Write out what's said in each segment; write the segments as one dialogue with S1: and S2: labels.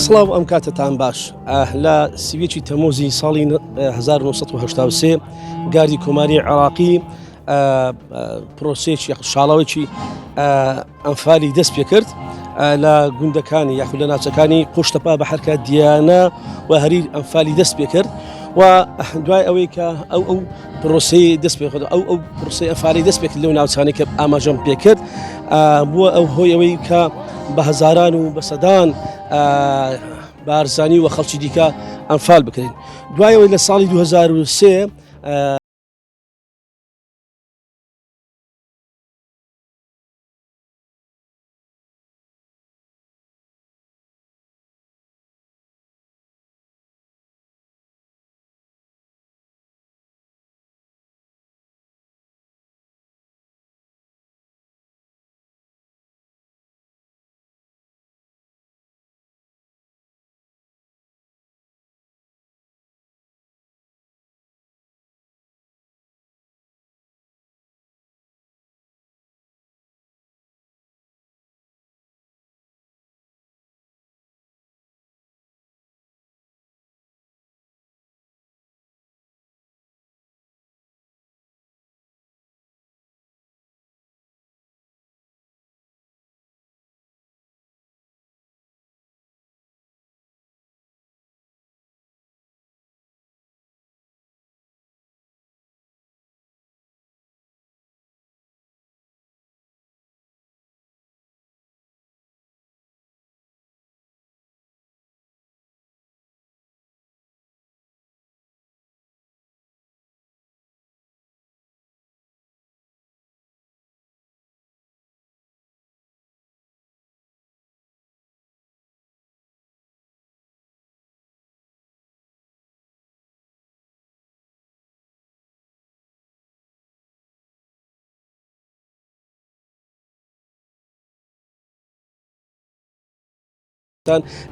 S1: سڵاو ئەم کاتتان باش لە سوێکی تەمۆزی ساڵی 1970 گاردی کۆماری عێراقی پرۆسێکی شاڵاوێکی ئەنفالی دەست پێ کرد لە گوندەکانی یاخود لە ناوچەکانی قوشتەپا بە حرکە دیانە و هەریر ئەنفالی دەست پێ کرد و دوای ئەوەی کە ئەو پرۆسی دەست پێ ئەو پرۆسی ئەنفالی دەست پێ کرد لەو ناوچانەی کە ئاماژەم پێ کرد بووە ئەو هۆی ئەوەی کە بە هەزاران و بە سەدان بارزانی و خەڵکی دیکە ئەنفال بکرێن. دوایەوەی لە ساڵی 2003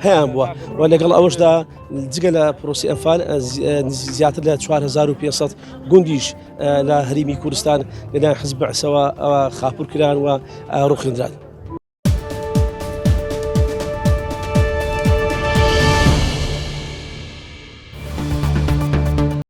S1: هەیان بووە و لەگەڵ ئەوەشدا جگە لە پرۆسی ئەنفال زیاتر لە 4500 گوندیش لە هەرێمی کوردستان لەلایەن حزب بەعسەوە خاپوور کران و ڕوخێنران.